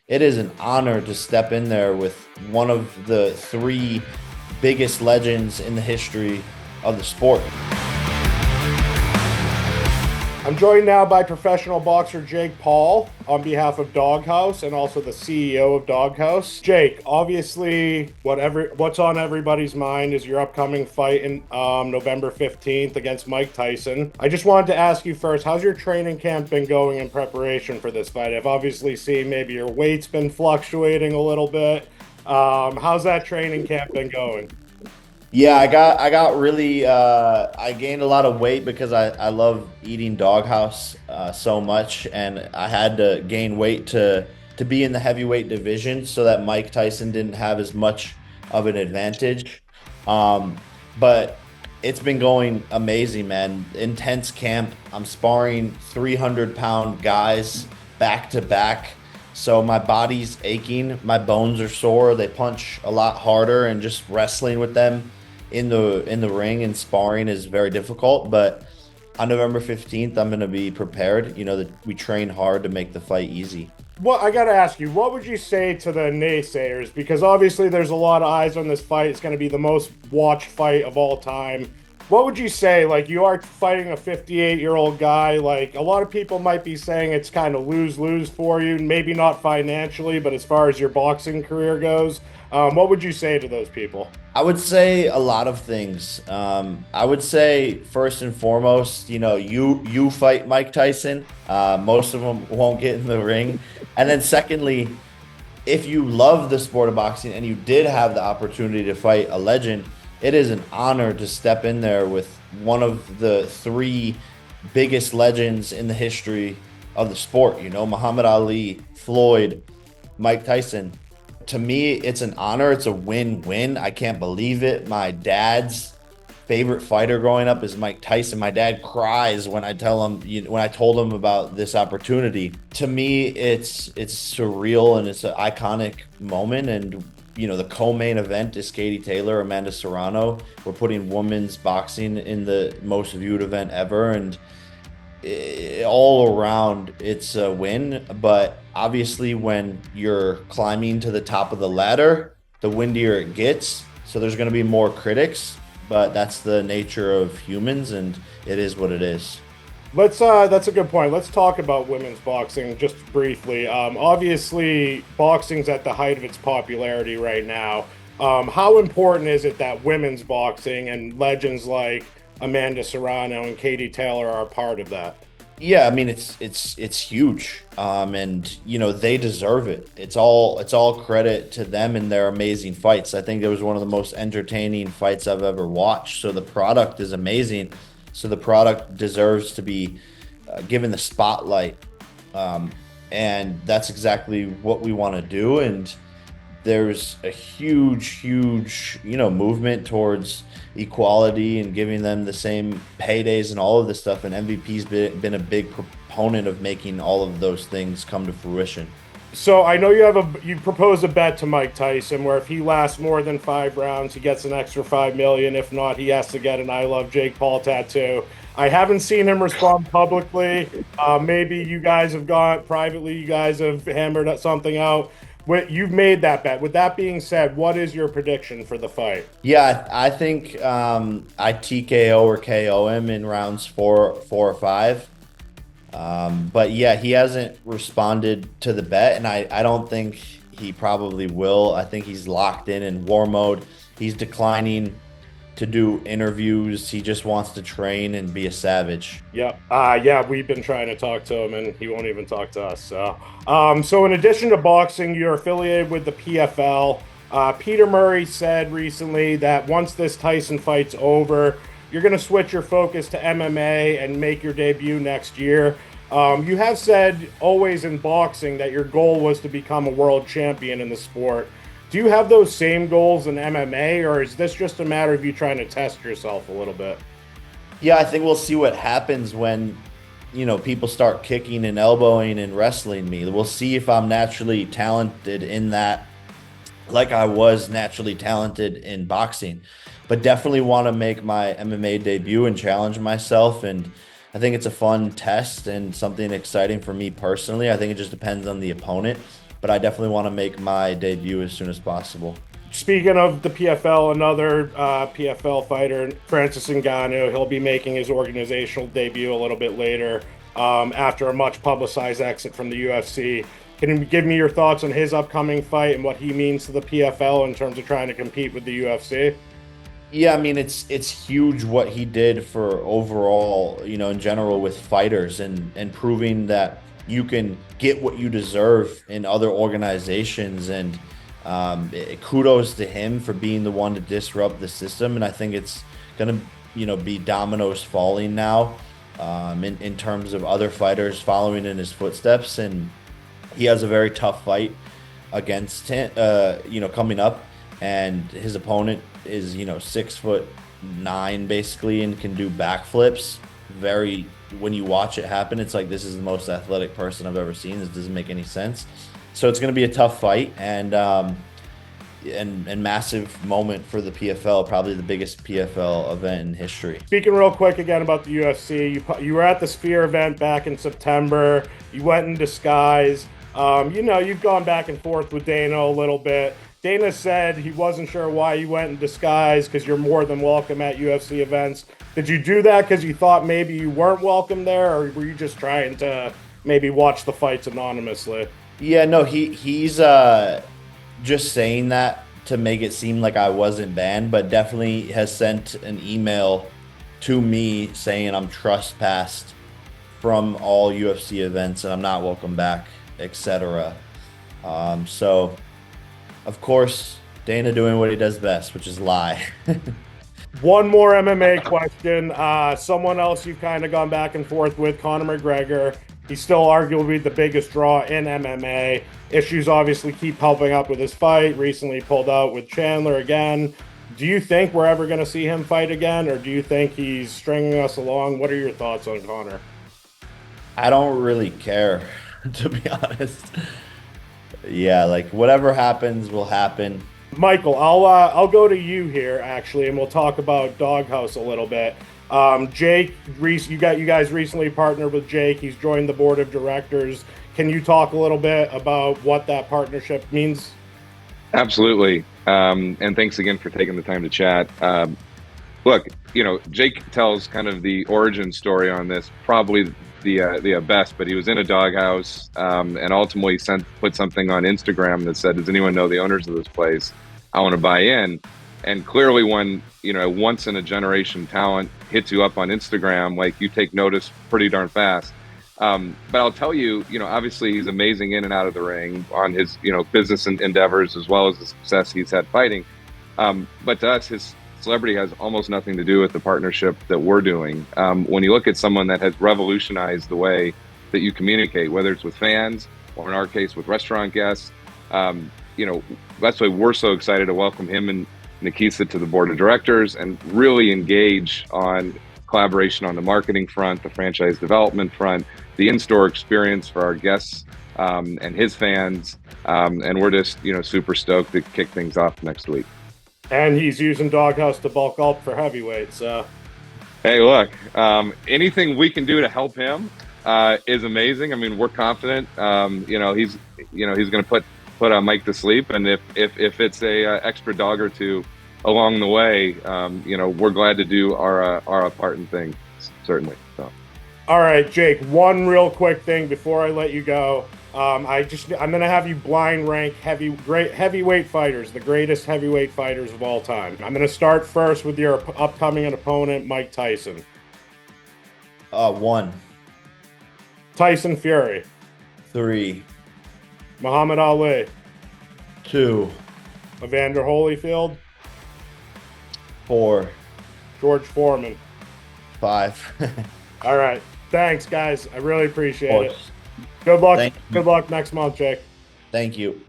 it is an honor to step in there with one of the three biggest legends in the history of the sport. I'm joined now by professional boxer Jake Paul on behalf of Doghouse and also the CEO of Doghouse. Jake, obviously, what's on everybody's mind is your upcoming fight in November 15th against Mike Tyson. I just wanted to ask you first, how's your training camp been going in preparation for this fight? I've obviously seen maybe your weight's been fluctuating a little bit. How's that training camp been going? Yeah, I got really I gained a lot of weight because I love eating Doghouse so much, and I had to gain weight to be in the heavyweight division so that Mike Tyson didn't have as much of an advantage. Um, but it's been going amazing, man. Intense camp. I'm sparring 300-pound guys back to back. So my body's aching, my bones are sore. They punch a lot harder, and just wrestling with them in the ring and sparring is very difficult. But on November 15th, I'm going to be prepared. You know that we train hard to make the fight easy. What I gotta ask you, what would you say to the naysayers? Because obviously there's a lot of eyes on this fight. It's gonna be the most watched fight of all time. What would you say? Like, you are fighting a 58-year-old guy. Like, a lot of people might be saying it's kind of lose-lose for you. Maybe not financially, but as far as your boxing career goes, what would you say to those people? I would say a lot of things. I would say first and foremost, you fight Mike Tyson. Most of them won't get in the ring. And then secondly, if you love the sport of boxing and you did have the opportunity to fight a legend, it is an honor to step in there with one of the three biggest legends in the history of the sport. Muhammad Ali, Floyd, Mike Tyson. To me, it's an honor. It's a win-win. I can't believe it. My dad's favorite fighter growing up is Mike Tyson. My dad cries when I tell him, when I told him about this opportunity. To me, it's surreal, and it's an iconic moment. And the co-main event is Katie Taylor, Amanda Serrano. We're putting women's boxing in the most viewed event ever, and all around it's a win. But obviously when you're climbing to the top of the ladder, the windier it gets, so there's going to be more critics, but that's the nature of humans, and it is what it is. That's a good point. Let's talk about women's boxing just briefly. Obviously, boxing's at the height of its popularity right now. How important is it that women's boxing and legends like Amanda Serrano and Katie Taylor are a part of that? Yeah, I mean it's huge, and they deserve it. It's all credit to them and their amazing fights. I think it was one of the most entertaining fights I've ever watched. So the product is amazing. So the product deserves to be given the spotlight, and that's exactly what we want to do. And there's a huge movement towards equality and giving them the same paydays and all of this stuff, and MVP's been a big proponent of making all of those things come to fruition. So I know you propose a bet to Mike Tyson where if he lasts more than 5 rounds, he gets an extra 5 million. If not, he has to get an "I love Jake Paul" tattoo. I haven't seen him respond publicly. Maybe you guys have gone privately. You guys have hammered something out. You've made that bet. With that being said, what is your prediction for the fight? Yeah, I think I TKO or KO him in rounds four or five. But yeah, he hasn't responded to the bet, and I don't think he probably will. I think he's locked in war mode. He's declining to do interviews. He just wants to train and be a savage. Yep. Yeah, we've been trying to talk to him, and he won't even talk to us. So in addition to boxing, you're affiliated with the PFL. Peter Murray said recently that once this Tyson fight's over, you're going to switch your focus to MMA and make your debut next year. You have said always in boxing that your goal was to become a world champion in the sport. Do you have those same goals in MMA, or is this just a matter of you trying to test yourself a little bit? Yeah, I think we'll see what happens when people start kicking and elbowing and wrestling me. We'll see if I'm naturally talented in that, like I was naturally talented in boxing. But definitely want to make my MMA debut and challenge myself. And I think it's a fun test and something exciting for me personally. I think it just depends on the opponent. but I definitely want to make my debut as soon as possible. Speaking of the PFL, another PFL fighter, Francis Ngannou, he'll be making his organizational debut a little bit later after a much publicized exit from the UFC. Can you give me your thoughts on his upcoming fight and what he means to the PFL in terms of trying to compete with the UFC? Yeah, I mean it's huge what he did for overall, in general with fighters and proving that you can get what you deserve in other organizations and kudos to him for being the one to disrupt the system. And I think it's gonna, be dominoes falling now in terms of other fighters following in his footsteps. And he has a very tough fight against him, coming up, and his opponent is 6'9" basically and can do backflips. Very, when you watch it happen, it's like this is the most athletic person I've ever seen. This doesn't make any sense. So it's going to be a tough fight and massive moment for the PFL, probably the biggest PFL event in history. Speaking real quick again about the UFC, you were at the Sphere event back in September. You went in disguise. You've gone back and forth with Dana a little bit. Dana said he wasn't sure why you went in disguise because you're more than welcome at UFC events. Did you do that because you thought maybe you weren't welcome there, or were you just trying to maybe watch the fights anonymously? Yeah, no, he's just saying that to make it seem like I wasn't banned, but definitely has sent an email to me saying I'm trespassed from all UFC events and I'm not welcome back, etc. So, of course, Dana doing what he does best, which is lie. One more MMA question. Someone else you've kind of gone back and forth with, Conor McGregor. He's still arguably the biggest draw in MMA. Issues obviously keep popping up with his fight. Recently pulled out with Chandler again. Do you think we're ever going to see him fight again, or do you think he's stringing us along? What are your thoughts on Conor? I don't really care, to be honest. Yeah, like whatever happens will happen. Michael, I'll go to you here actually, and we'll talk about Doghouse a little bit. Jake, you guys recently partnered with Jake. He's joined the board of directors. Can you talk a little bit about what that partnership means? Absolutely, and thanks again for taking the time to chat. Look, Jake tells kind of the origin story on this, probably the best, but he was in a doghouse and ultimately put something on Instagram that said, does anyone know the owners of this place? I want to buy in. And clearly when, once in a generation talent hits you up on Instagram, like you take notice pretty darn fast. But I'll tell you, obviously he's amazing in and out of the ring on his, business endeavors, as well as the success he's had fighting. But to us, his celebrity has almost nothing to do with the partnership that we're doing. When you look at someone that has revolutionized the way that you communicate, whether it's with fans or in our case with restaurant guests, that's why we're so excited to welcome him and Nikisa to the board of directors and really engage on collaboration on the marketing front, the franchise development front, the in-store experience for our guests and his fans. And we're just, super stoked to kick things off next week. And he's using Doghouse to bulk up for heavyweights. Hey, look, anything we can do to help him is amazing. I mean, we're confident. He's going to put Mike to sleep, and if it's a extra dog or two along the way, we're glad to do our part in things, certainly. So. All right, Jake. One real quick thing before I let you go. I'm going to have you blind rank heavyweight fighters, the greatest heavyweight fighters of all time. I'm going to start first with your upcoming opponent, Mike Tyson. 1. Tyson Fury. 3. Muhammad Ali. 2. Evander Holyfield. 4. George Foreman. 5. All right. Thanks, guys. I really appreciate it. Good luck. Good luck next month, Jake. Thank you.